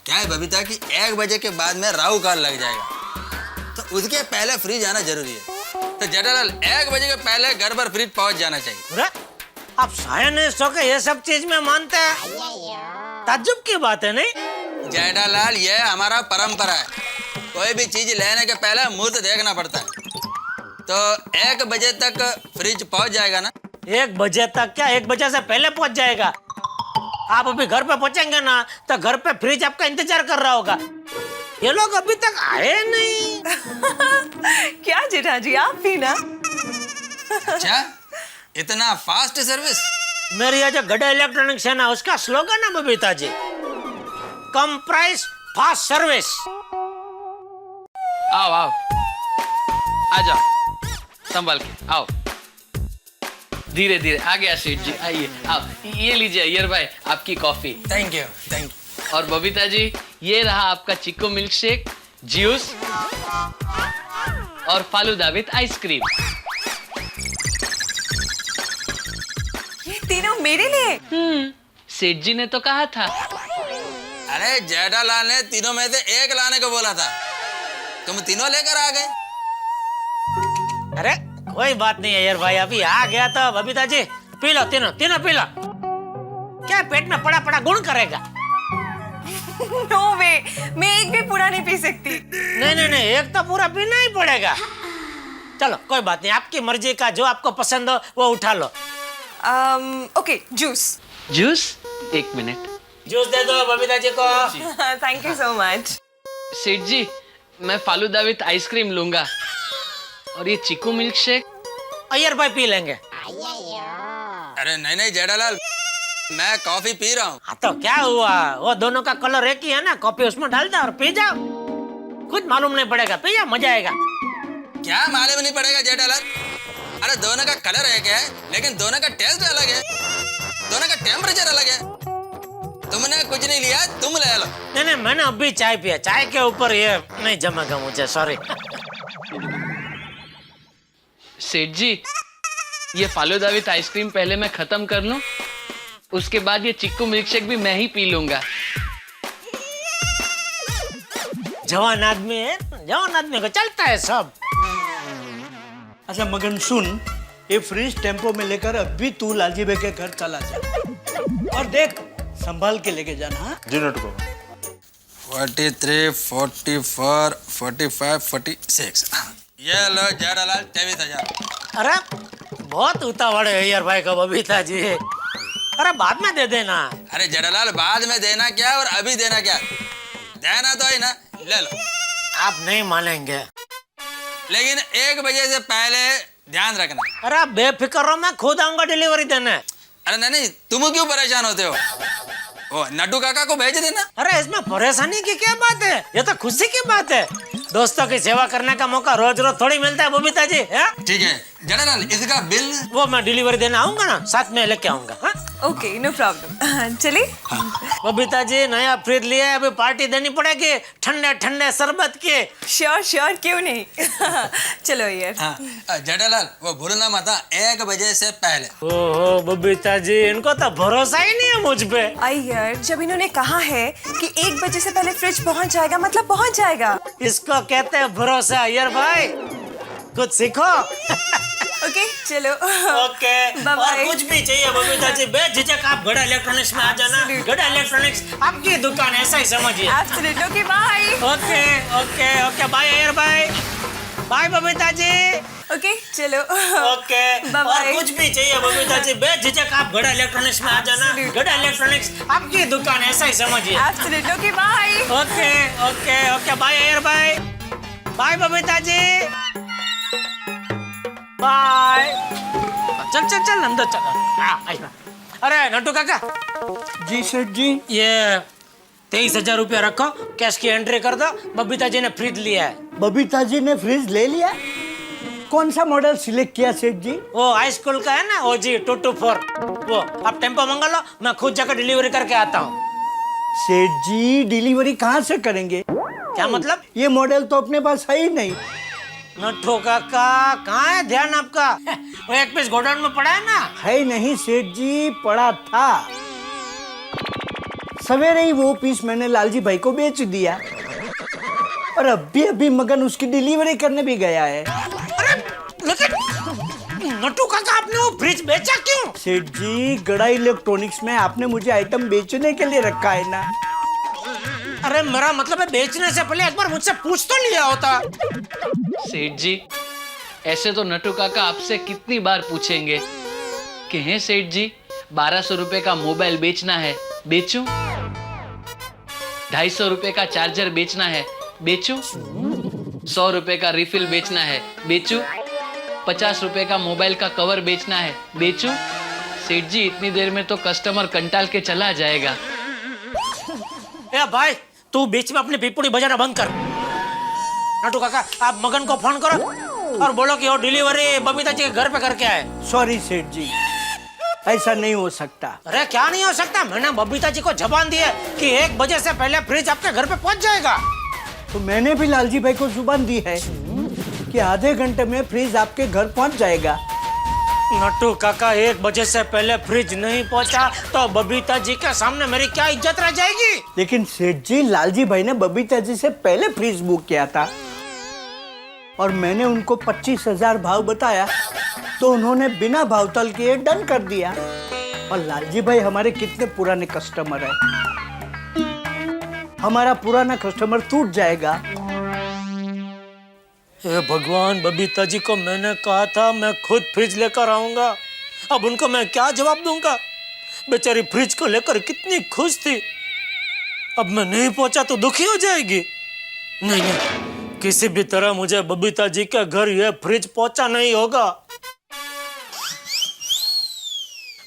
क्या है बबीता कि 1 बजे के बाद में राहु काल लग जाएगा, तो उसके पहले फ्रिज आना जरूरी है। तो जेठालाल 1 बजे के पहले घर पर फ्रिज पहुंच जाना चाहिए। अरे आप साइंटिस्ट हो के ये सब चीज में मानते हैं, ताज्जुब की बात है नहीं? जेठालाल ये हमारा परंपरा है, कोई भी चीज लेने के पहले मुहूर्त देखना पड़ता है। तो 1 बजे तक फ्रिज पहुंच जाएगा ना? 1 बजे तक क्या, 1 बजे से पहले पहुंच जाएगा। आप अभी घर पे पहुंचेंगे ना, तो घर पे फ्रिज आपका इंतजार कर रहा होगा। ये लोग अभी तक आए नहीं। क्या जेठा जी, आप भी ना? अच्छा इतना फास्ट सर्विस। मेरी ये जो गड़ा इलेक्ट्रॉनिक्स है ना, उसका स्लोगन है बबीता जी, कम प्राइस फास्ट सर्विस। आओ आओ, आ जाओ, संभाल के आओ, धीरे धीरे आ गया सेठ जी, आइए आओ, ये लीजिए अय्यर भाई आपकी coffee. Thank you thank you. और बबीता जी ये रहा आपका चिक्कू मिल्क शेक, जूस और फालूदा विद आइसक्रीम। ये तीनों मेरे लिए? सेठ जी ने तो कहा था। अरे जेठालाल ने तीनों में से एक लाने को बोला था, तुम तीनों लेकर आ गए। अरे कोई बात नहीं अय्यर भाई, अभी आ गया तो बबीता जी पी लो, तीनों तीनों पी लो। क्या पेट में पड़ा पड़ा गुण करेगा? नो वे, मैं एक भी पूरा नहीं पी सकती। नहीं नहीं नहीं, एक तो पूरा पीना ही पड़ेगा। चलो कोई बात नहीं, आपकी मर्जी का जो आपको पसंद हो वो उठा लो। Okay, juice. जूस? एक मिनट। जूस दे दो बबीता जी को। Thank you so much. Seth ji मैं फालूदा विद आइसक्रीम लूंगा और ये चिक्कू मिल्क शेक अय्यर भाई पी लेंगे। अरे नहीं नहीं जेठालाल, मैं कॉफी पी रहा हूँ। हाँ तो क्या हुआ, वो दोनों का कलर एक ही है ना, कॉफी उसमें डाल दो और पी जाओ, कुछ मालूम नहीं पड़ेगा, पी जाओ, मजा आएगा। क्या मालूम नहीं पड़ेगा जेठालाल? अरे दोनों का कलर एक है, लेकिन दोनों का टेस्ट अलग है, दोनों का टेम्परेचर अलग है। तुमने कुछ नहीं लिया, तुम ले लो। नहीं नहीं, मैंने अभी चाय पिया, चाय के ऊपर ये नहीं जमेगा मुझे, सॉरी। सेठ जी ये फालूदा विद आइसक्रीम पहले मैं खत्म कर लूं, उसके बाद ये चिक्कू मिल्क शेक भी मैं ही पी लूंगा। जवान आदमी है, जवान आदमी को चलता है सब। अच्छा मगन सुन, ये फ्रिज टेम्पो में लेकर अभी तू लालजी भाई के घर चला जा और देख संभाल के लेके जाना। हाँ जी नटको। 43, 44, 45, 46। ये लो जेठालाल 23,000। अरे बहुत उतावड़ है यार भाई का बबीता जी, अरे बाद में दे देना। अरे जेठालाल बाद में देना क्या और अभी देना क्या? देना तो है ना, ले लो। आप नहीं मानेंगे। लेकिन 1 बजे से पहले ध्यान रखना। अरे आप बेफिक्र रहो, मैं खुद आऊंगा डिलीवरी देने। अरे नहीं नहीं, तुम क्यों परेशान होते हो? ओ नड्डू काका को भेज देना। अरे इसमें परेशानी की क्या बात है, ये तो खुशी की बात है। दोस्तों की सेवा करने का मौका रोज रोज थोड़ी मिलता है बबीता जी। ठीक है जेठालाल, इसका बिल वो मैं डिलीवरी देने आऊंगा ना, साथ में लेके आऊंगा। हाँ? Okay, no problem. चले। बबीता जी नया फ्रिज लिया है, अभी पार्टी देनी पड़ेगी, ठंडे ठंडे शरबत के। श्योर श्योर, क्यों नहीं। चलो यार। हाँ जेठालाल वो भूलना मत, 1 बजे से पहले। ओहो बबीता जी, इनको तो भरोसा ही नहीं है मुझ पे। यार जब इन्होंने कहा है कि 1 बजे से पहले फ्रिज पहुंच जाएगा, मतलब पहुंच जाएगा। इसको कहते हैं भरोसा यार भाई, कुछ सीखो। ओके चलो। Okay bye bye. और कुछ भी चाहिए बबीता जी बेझिझक आप गड़ा इलेक्ट्रॉनिक्स में आ जाना। गड़ा इलेक्ट्रॉनिक्स आपकी दुकान, ऐसा ही समझिए। Absolutely. Okay bye. Okay okay okay bye यार bye bye Babita ji. Okay चलो। Okay bye bye. और कुछ भी चाहिए बबीता जी बेझिझक आप गड़ा इलेक्ट्रॉनिक्स में आ जाना। गड़ा इलेक्ट्रॉनिक्स आपकी दुकान, ऐसा ही समझिए। Absolutely. Okay bye. Okay okay okay bye यार bye bye Babita ji bye. चल चल चल अंदर चल। अरे नट्टू काका। जी सेठ जी। ये 23,000 रुपया रखो, कैश की एंट्री कर दो। बबीता जी ने फ्रिज लिया है। बबीता जी ने फ्रिज ले लिया? कौन सा मॉडल सिलेक्ट किया सेठ जी? वो हाई स्कूल का है ना, OG 224। वो आप टेम्पो मंगा लो, मैं खुद जाकर डिलीवरी करके आता हूँ। सेठ जी डिलीवरी कहाँ से करेंगे? क्या मतलब? ये मॉडल तो अपने पास है ही नहीं। नट्टू काका कहाँ है ध्यान आपका? वो एक पीस गोडाउन में पड़ा है ना। है नहीं सेठ जी, पड़ा था। सवेरे ही वो पीस मैंने लालजी भाई को बेच दिया और अभी अभी मगन उसकी डिलीवरी करने भी गया है। अरे लेकिन नट्टू काका आपने वो फ्रिज बेचा क्यों? सेठ जी गड़ा इलेक्ट्रॉनिक्स में आपने मुझे आइटम बेचने के लिए रखा है ना। अरे मेरा मतलब है बेचने से पहले एक बार मुझसे पूछ तो लिया होता। सेठ जी ऐसे तो नट्टू काका आपसे कितनी बार पूछेंगे कि हैं सेठ जी 1200 रुपए का मोबाइल बेचना है, बेचूं? 250 रुपए का चार्जर बेचना है, बेचूं? 100 रुपए का रिफिल बेचना है, बेचूं? 50 रुपए का मोबाइल का कवर बेचना है, बेचूं? सेठ जी इतनी देर में तो कस्टमर कंटाल के चला जाएगा। ए भाई, तू बीच में अपनी पिपुड़ी बजाना बंद कर। नटू काका, आप मगन को फोन करो और बोलो कि वो डिलीवरी बबीता जी के घर पे करके आए। सॉरी सेठ जी, ऐसा नहीं हो सकता। अरे क्या नहीं हो सकता? मैंने बबीता जी को जबान दी है कि 1 बजे से पहले फ्रिज आपके घर पे पहुंच जाएगा। तो मैंने भी लालजी भाई को जुबान दी है कि आधे घंटे में फ्रिज आपके घर पहुंच जाएगा। नट्टू काका, 1 बजे से पहले फ्रिज नहीं पहुंचा तो बबीता जी के सामने मेरी क्या इज्जत रह जाएगी? लेकिन सेठ जी, लालजी भाई ने बबीता जी से पहले फ्रिज बुक किया था और मैंने उनको 25,000 भाव बताया तो उन्होंने बिना भावताल किए डन कर दिया। और लालजी भाई हमारे कितने पुराने कस्टमर है, हमारा पुराना कस्टमर टूट जाएगा। हे भगवान, बबीता जी को मैंने कहा था मैं खुद फ्रिज लेकर आऊंगा, अब उनको मैं क्या जवाब दूंगा? बेचारी फ्रिज को लेकर कितनी खुश थी, अब मैं नहीं पहुंचा तो दुखी हो जाएगी। नहीं नहीं, किसी भी तरह मुझे बबीता जी के घर यह फ्रिज पहुंचा नहीं होगा।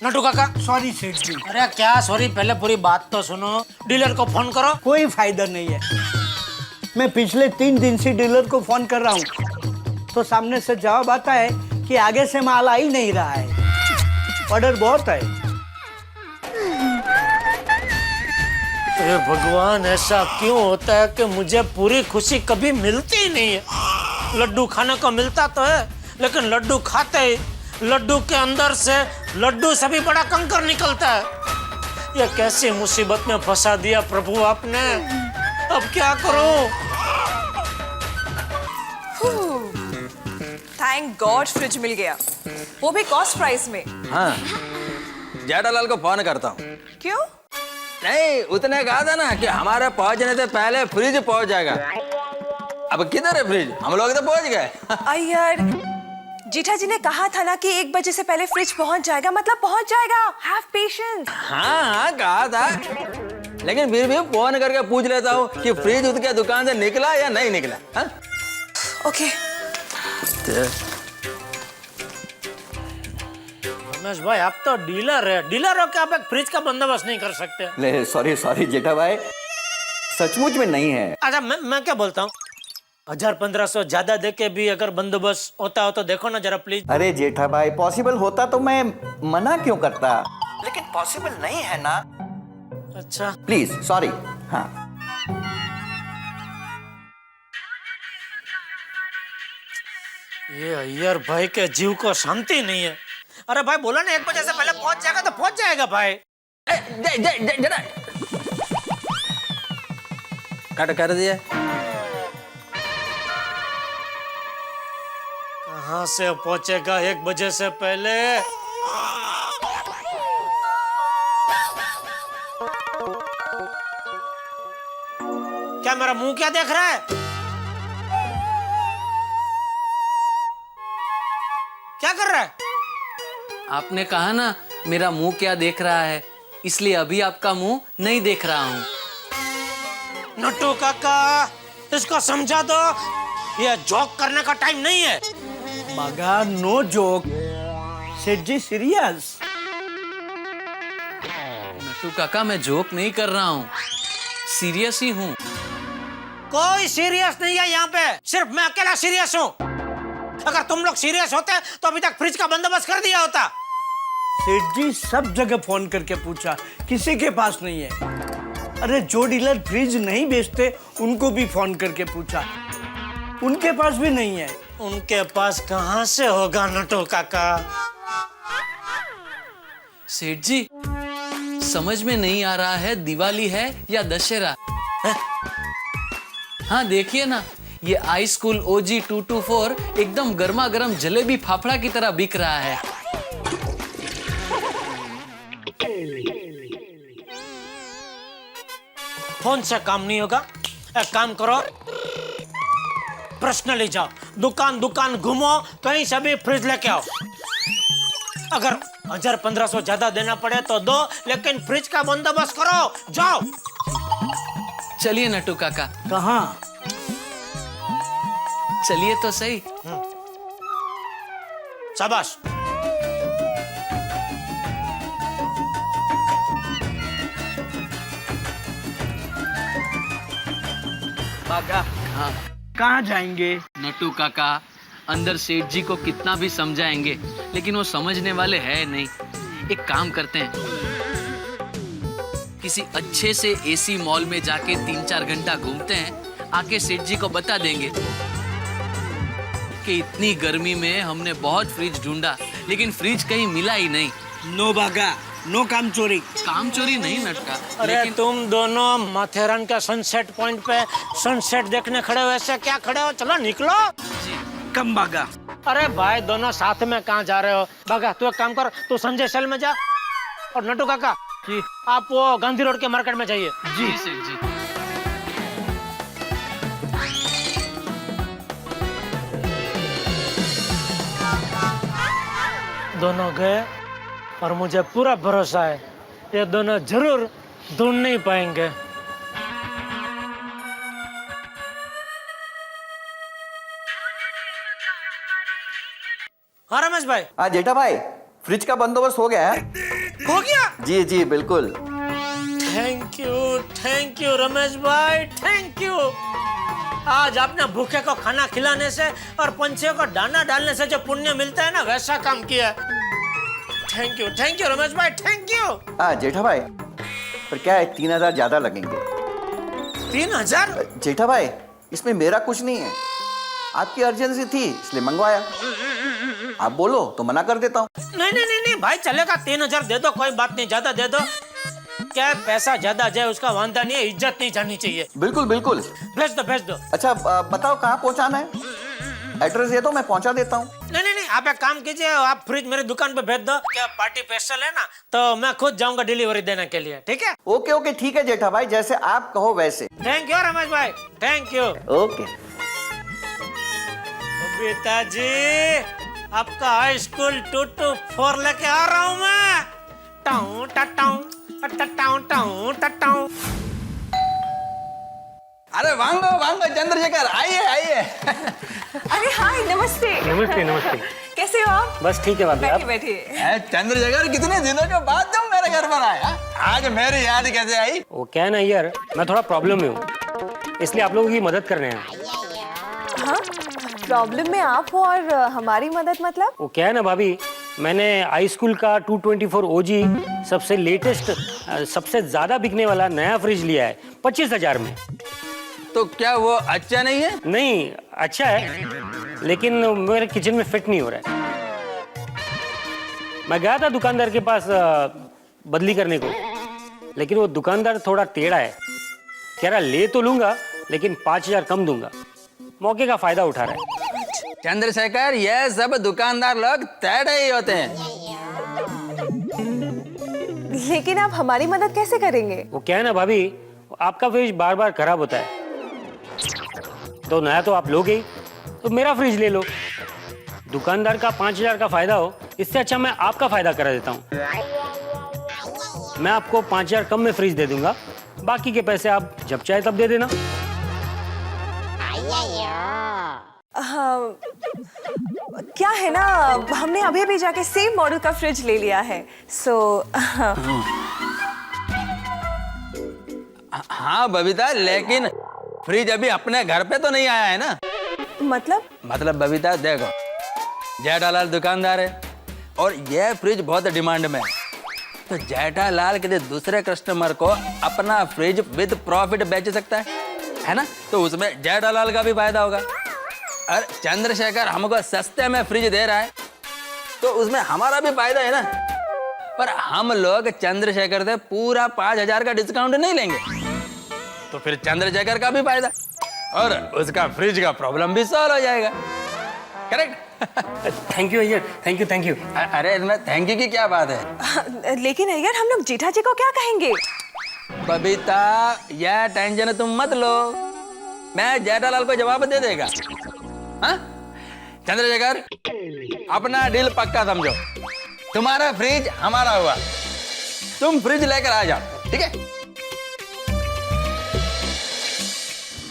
नटू काका, सॉरी सेठ जी। अरे क्या सॉरी, पहले पूरी बात तो सुनो। डीलर को फोन करो। कोई फायदा नहीं है, मैं पिछले 3 दिन से डीलर को फोन कर रहा हूँ तो सामने से जवाब आता है कि आगे से माल आ ही नहीं रहा है, ऑर्डर बहुत है। हे भगवान, ऐसा क्यों होता है कि मुझे पूरी खुशी कभी मिलती ही नहीं है? लड्डू खाने को मिलता तो है, लेकिन लड्डू खाते ही लड्डू के अंदर से लड्डू से भी बड़ा कंकर निकलता है। ये कैसी मुसीबत में फंसा दिया प्रभु आपने, अब क्या करूं? थैंक गॉड फ्रिज मिल गया, वो भी कॉस्ट प्राइस में। हाँ, जेठालाल को फोन करता हूँ। क्यों? नहीं, उतने कहा था ना कि हमारे पहुंचने से पहले फ्रिज पहुंच जाएगा। अब किधर है फ्रिज? हम लोग तो पहुंच गए। यार, जीठा जी ने कहा था ना कि 1 बजे से पहले फ्रिज पहुंच जाएगा, मतलब पहुंच जाएगा। Have patience. हाँ, कहा था, लेकिन फिर भी फोन करके पूछ लेता हूँ कि फ्रिज उसके दुकान से निकला या नहीं निकला। हाँ? ओके। रमेश भाई, आप तो डीलर है, डीलर हो के आप एक फ्रिज का बंदोबस्त नहीं कर सकते? ले, सॉरी जेठा भाई, सचमुच में नहीं है। अच्छा, मैं क्या बोलता हूँ, 1000-1500 ज्यादा देके भी अगर बंदोबस्त होता हो तो देखो ना जरा प्लीज। अरे जेठा भाई, पॉसिबल होता तो मैं मना क्यों करता, लेकिन पॉसिबल नहीं है ना। अच्छा, प्लीज, सॉरी। हाँ, ये अय्यर भाई के जीव को शांति नहीं है। अरे भाई बोला ना 1 बजे से पहले पहुंच जाएगा तो पहुंच जाएगा भाई। जरा कट कर दिया। कहाँ से पहुंचेगा 1 बजे से पहले? क्या मेरा मुंह क्या देख रहा है? क्या कर रहा है? आपने कहा ना मेरा मुंह क्या देख रहा है, इसलिए अभी आपका मुंह नहीं देख रहा हूँ। नट्टू काका, इसको समझा दो, ये जोक करने का टाइम नहीं है। मगर नो जोक सेठ जी, सीरियस। नट्टू काका, मैं जोक नहीं कर रहा हूँ, सीरियस ही हूँ। कोई सीरियस नहीं है यहाँ पे, सिर्फ मैं अकेला सीरियस हूँ। अगर तुम लोग सीरियस होते तो अभी तक फ्रिज का बंदोबस्त कर दिया होता। सेठ जी, सब जगह फोन करके पूछा, किसी के पास नहीं है। अरे जो डीलर फ्रिज नहीं बेचते उनको भी फोन करके पूछा, उनके पास भी नहीं है। उनके पास कहाँ से होगा नट्टू काका? सेठ जी, समझ में नहीं आ रहा है दिवाली है या दशहरा है? हाँ देखिए ना, ये आई स्कूल OG 224 एकदम गर्मा गर्म जलेबी फाफड़ा की तरह बिक रहा है। फोन से काम नहीं होगा, एक काम करो, पर्सनली जाओ, दुकान दुकान घूमो, कहीं से भी फ्रिज लेके आओ। अगर 1000-1500 ज्यादा देना पड़े तो दो, लेकिन फ्रिज का बंदोबस्त करो, जाओ। चलिए नट्टू काका। कहाँ? चलिए तो सही। शाबाश। बागा हाँ कहाँ जाएंगे? नटू काका, अंदर सेठ जी को कितना भी समझाएंगे लेकिन वो समझने वाले हैं नहीं। एक काम करते हैं, किसी अच्छे से एसी मॉल में जाके 3-4 घंटा घूमते हैं, आके सेठ जी को बता देंगे कि इतनी गर्मी में हमने बहुत फ्रिज ढूंढा लेकिन फ्रिज कहीं मिला ही नहीं। नो बागा, नो काम चोरी। काम चोरी नहीं नटका, अरे लेकिन तुम दोनों माथेरन के सनसेट पॉइंट पे सनसेट देखने खड़े हो, ऐसे क्या खड़े हो? चलो निकलो। कम बागा। अरे भाई दोनों साथ में कहाँ जा रहे हो? बागा तू एक काम कर, तू संजय सेल में जा और नटू काका जी आप वो गांधी रोड के मार्केट में जाइए। जी सेठ जी। दोनों गए और मुझे पूरा भरोसा है ये दोनों जरूर ढूंढ नहीं पाएंगे। हाँ रमेश भाई। हाँ जेठा भाई, फ्रिज का बंदोबस्त हो गया है? हो गया? जी जी बिल्कुल। थैंक यू रमेश भाई, थैंक यू। आज आपने भूखे को खाना खिलाने से और पंछियों को दाना डालने से जो पुण्य मिलता है ना, वैसा काम किया। थैंक यू रमेश भाई, थैंक यू। हाँ जेठा भाई, पर क्या है 3000 ज्यादा लगेंगे। 3000? जेठा भाई इसमें मेरा कुछ नहीं है, आपकी अर्जेंसी थी इसलिए मंगवाया। आप बोलो तो मना कर देता हूँ। नहीं भाई चलेगा, 3000 दे दो, कोई बात नहीं, ज्यादा दे दो। क्या पैसा ज्यादा जाए उसका वांधा नहीं है, इज्जत नहीं जानी चाहिए। बिल्कुल बिल्कुल। भेज दो। अच्छा बताओ कहाँ पहुँचाना है? एड्रेस दे दो, मैं पहुँचा देता हूँ। नहीं आप एक काम कीजिए, आप फ्रिज मेरी दुकान पे भेज दो। क्या पार्टी स्पेशल है ना, तो मैं खुद जाऊंगा डिलीवरी देने के लिए, ठीक है? ओके ठीक है जेठा भाई, जैसे आप कहो वैसे। थैंक यू रमेश भाई, थैंक यू। ओके। बेटा जी आपका हाई स्कूल 224 लेके आ रहा हूँ मैं। Tau tau tau tau tau. अरे वांगो चंद्रशेखर, आइए। अरे हाय, नमस्ते। नमस्ते। कैसे हो आप? बस ठीक है भाभी। बैठिए। चंद्रशेखर कितने दिनों के बाद तुम मेरे घर पर आए? आज मेरी याद कैसे आई? वो क्या है ना यार, मैं थोड़ा प्रॉब्लम में हूँ, इसलिए आप लोगों की मदद करने आया। हाँ, प्रॉब्लम में आप हो और हमारी मदद मतलब? वो क्या है ना भाभी, मैंने हाई स्कूल का 224 ओजी सबसे लेटेस्ट, सबसे ज्यादा बिकने वाला नया फ्रिज लिया है 25,000 में। तो क्या वो अच्छा नहीं है? नहीं, अच्छा है लेकिन मेरे किचन में फिट नहीं हो रहा है। मैं गया था दुकानदार के पास बदली करने को, लेकिन वो दुकानदार थोड़ा टेढ़ा है। कह रहा ले तो लूंगा लेकिन 5,000 कम दूंगा। मौके का फायदा उठा रहा है। चंद्रशेखर, ये सब दुकानदार लोग टेढ़े ही होते हैं। लेकिन आप हमारी मदद कैसे करेंगे? वो क्या है ना भाभी, आपका फ्रिज बार बार खराब होता है, तो नया तो आप लोगे ही, तो मेरा फ्रिज ले लो। दुकानदार का 5,000 का फायदा हो, इससे अच्छा मैं आपका फायदा करा देता हूँ। मैं आपको 5,000 कम में फ्रिज दे दूंगा, बाकी के पैसे आप जब चाहे तब दे देना। हाँ, क्या है ना, हमने अभी जाके सेम मॉडल का फ्रिज ले लिया है, सो हाँ बबीता, लेकिन फ्रिज अभी अपने घर पे तो नहीं आया है ना? मतलब बबीता देखो, जेठालाल दुकानदार है और यह फ्रिज बहुत डिमांड में है, तो जेठालाल किसी दूसरे कस्टमर को अपना फ्रिज विद प्रॉफिट बेच सकता है ना? तो उसमें जेठालाल का भी फायदा होगा। और चंद्रशेखर हमको सस्ते में फ्रिज दे रहा है, तो उसमें हमारा भी फायदा है ना। पर हम लोग चंद्रशेखर से पूरा 5,000 का डिस्काउंट नहीं लेंगे, तो फिर चंद्रशेखर का भी फायदा और उसका फ्रिज का प्रॉब्लम भी सॉल्व हो जाएगा। Correct? Thank you Iyer, thank you. अरे इसमें थैंक यू की क्या बात है? लेकिन अय्यर, हम लोग जेठा जी को क्या कहेंगे? बबीता, यह टेंशन तुम मत लो, मैं जेठालाल को जवाब दे देगा। हाँ चंद्रशेखर, अपना डील पक्का समझो, तुम्हारा फ्रिज हमारा हुआ, तुम फ्रिज लेकर आ जाओ, ठीक है?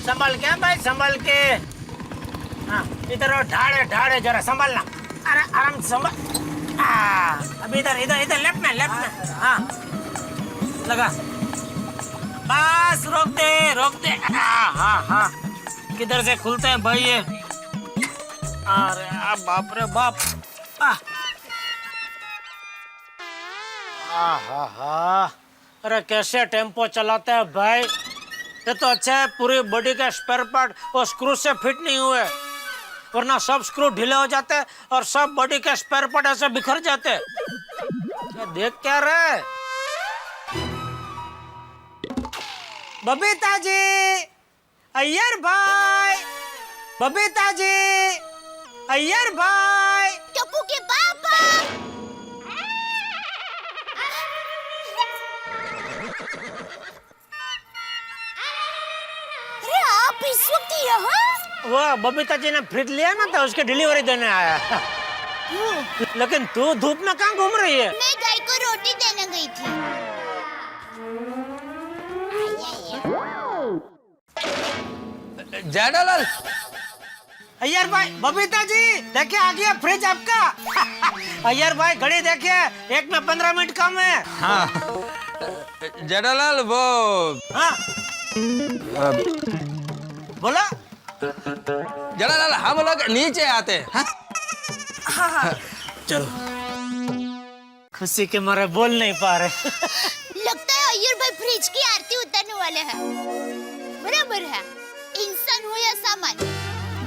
संभल के भाई, संभल के। हाँ इधर ढाड़े जरा संभलना। अरे आराम से संभाल। अभी इधर इधर इधर लेफ्ट में। हाँ लगा, बस रोक दे। हाँ किधर से खुलते हैं भाई ये? अरे बाप रे बाप। अरे कैसे टेम्पो चलाते हैं भाई। ये तो अच्छा है पूरी बॉडी का स्पेयर पार्ट वो स्क्रू से फिट नहीं हुए, वरना सब स्क्रू ढीले हो जाते हैं और सब बॉडी का स्पेयर पार्ट ऐसे बिखर जाते हैं। देख क्या रहे? बबीता जी, अय्यर भाई, बबीता जी, अय्यर भाई। टप्पू के पापा। अरे आप इस वक्त यहाँ? वो बबीता जी ने फ्रिज लिया ना तो उसकी डिलीवरी देने आया। लेकिन तू धूप में कहाँ घूम रही है? मैं गाय को रोटी देने गई थी। जेठालाल, अय्यर भाई, बबीता जी देखिए आ गया फ्रिज आपका। अय्यर भाई घड़ी देखिए, 1 में 15 मिनट कम है। हाँ जेठालाल वो हाँ बोला। जेठालाल हम लोग नीचे आते हैं। हाँ। चलो, खुशी के मारे बोल नहीं पा रहे। लगता है अय्यर भाई फ्रिज की आरती उतारने वाले हैं। बराबर है, इंसान हो या सामान,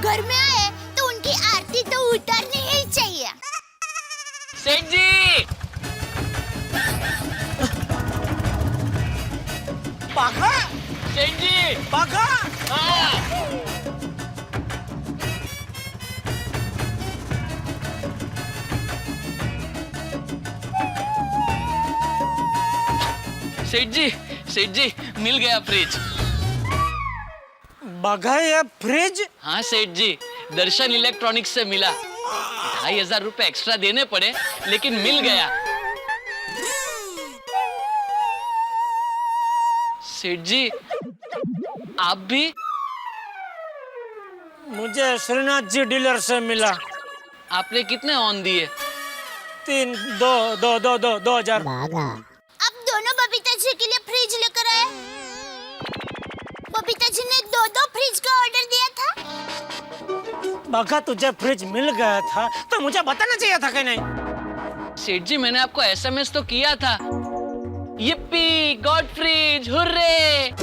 घर में आए तो उनकी आरती तो उतारनी ही चाहिए। सेठ जी, पाखा, सेठ जी, पाखा। सेठ जी मिल गया फ्रिज। बघा ये फ्रिज? हाँ सेठ जी, दर्शन इलेक्ट्रॉनिक्स से मिला। 2500 रुपए एक्स्ट्रा देने पड़े लेकिन मिल गया। सेठ जी आप भी? मुझे श्रीनाथ जी डीलर से मिला। आपने कितने ऑन दिए? 2,000। अब दोनों बबीता जी के लिए फ्रिज लेकर आए। बबीता जी ने 2 फ्रिज का ऑर्डर दिया था। बघा तुझे फ्रिज मिल गया था तो मुझे बताना चाहिए था कि नहीं? सेठ जी मैंने आपको एसएमएस तो किया था। yippee, God fridge, hurray.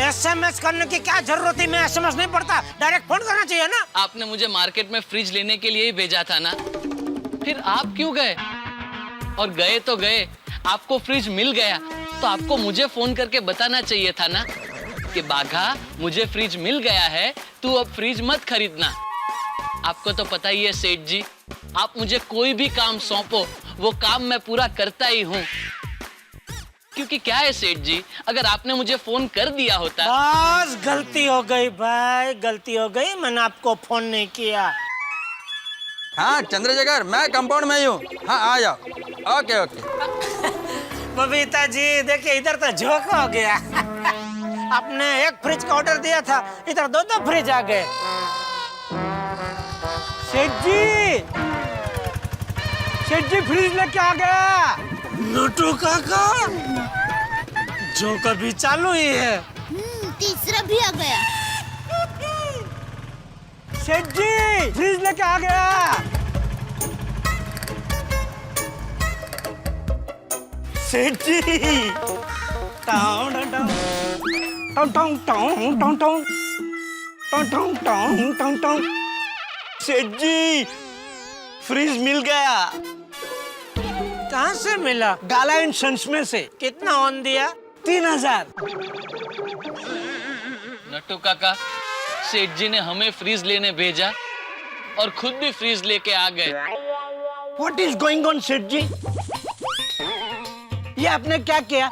SMS करने की क्या जरूरत थी? मैं एसएमएस नहीं पढ़ता, डायरेक्ट फोन करना चाहिए ना। आपने मुझे मार्केट में फ्रिज लेने के लिए ही भेजा था ना, फिर आप क्यों गए? और गए तो गए, आपको फ्रिज मिल गया तो आपको मुझे फोन करके बताना चाहिए था ना कि बाघा मुझे फ्रिज मिल गया है, तू अब फ्रिज मत खरीदना। आपको तो पता ही है सेठ जी, आप मुझे कोई भी काम सौंपो वो काम मैं पूरा करता ही हूँ। क्योंकि क्या है सेठ जी, अगर आपने मुझे फोन कर दिया होता। बस गलती हो गई भाई, गलती हो गई, मैंने आपको फोन नहीं किया। हाँ चंद्रशेखर, मैं कंपाउंड में ही हूँ। हाँ आ जाओ। Okay okay. बबीता जी देखिए इधर तो झोंका हो गया। आपने 1 फ्रिज का ऑर्डर दिया था, इधर 2 फ्रिज आ गए। सेठ जी फ्रिज लेके आ गया। नोटू काका, जो कभी चालू ही है। तीसरा भी आ गया। सेठ जी फ्रिज लेके आ गया। Seth ji town town town town town town town town town town. Seth ji fridge मिल गया। कहाँ से मिला? गाला एंड सन्स में से। कितना ऑन दिया? 3000। नट्टू काका, सेठ जी ने हमें फ्रीज लेने भेजा और खुद भी फ्रीज लेके आ गए। What is going on, सेठ जी? ये आपने क्या किया?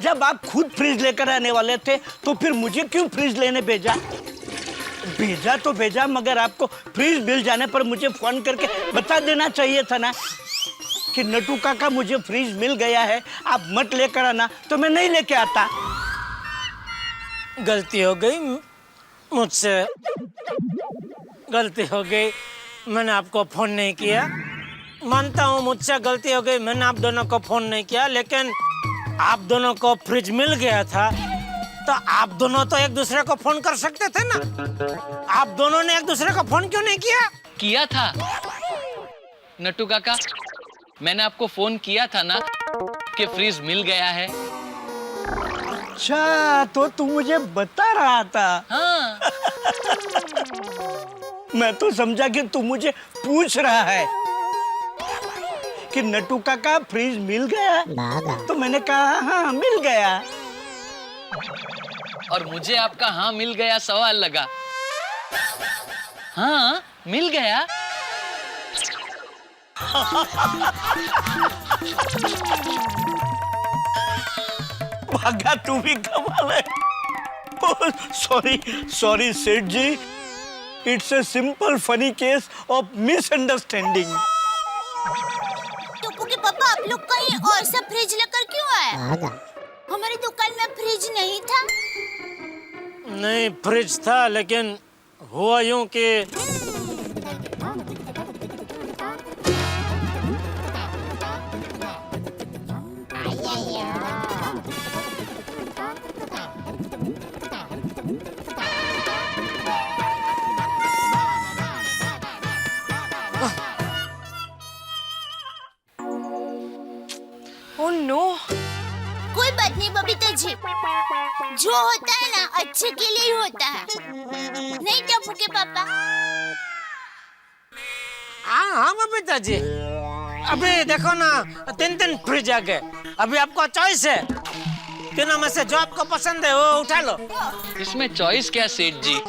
जब आप खुद फ्रिज लेकर आने वाले थे तो फिर मुझे क्यों फ्रिज लेने भेजा? भेजा तो भेजा, मगर आपको फ्रिज मिल जाने पर मुझे फोन करके बता देना चाहिए था ना कि नटू काका मुझे फ्रिज मिल गया है, आप मत लेकर आना, तो मैं नहीं लेके आता। गलती हो गई मुझसे, गलती हो गई। मैंने आपको फोन नहीं किया। मानता हूँ मुझसे गलती हो गई, मैंने आप दोनों को फोन नहीं किया, लेकिन आप दोनों को फ्रिज मिल गया था तो आप दोनों तो एक दूसरे को फोन कर सकते थे ना। आप दोनों ने एक दूसरे को फोन क्यों नहीं किया? किया था नट्टू काका, मैंने आपको फोन किया था ना कि फ्रिज मिल गया है। अच्छा, तो तू मुझे बता रहा था। हाँ। मैं तो समझा कि तू मुझे पूछ रहा है कि नट्टू काका फ्रिज मिल गया, तो मैंने कहा हाँ मिल गया। और मुझे आपका हाँ मिल गया सवाल लगा। हाँ मिल गया। भागा, तू भी कमाल है। Sorry Seth ji, it's a simple funny case of misunderstanding. Tappu के पापा, आप लोग कहीं और सा फ्रिज लेकर क्यों आए? हमारी दुकान में फ्रिज नहीं था। नहीं, फ्रिज था, लेकिन हुआ यूं कि ओह नो। कोई बात नहीं बबीता जी, जो होता है ना अच्छे के लिए ही होता है, नहीं टप्पू के पापा? हाँ बबीता जी, अभी देखो ना 3 फ्रिज आ गए। अभी आपको चॉइस है, तीनों में से जो आपको पसंद है वो उठा लो। इसमें चॉइस क्या सेठ जी,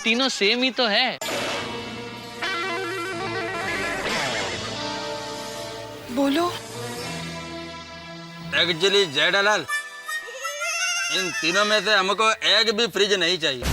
तीनों सेम ही तो है। बोलो। एक्चुअली जेठालाल, इन तीनों में से हमको एक भी फ्रिज नहीं चाहिए।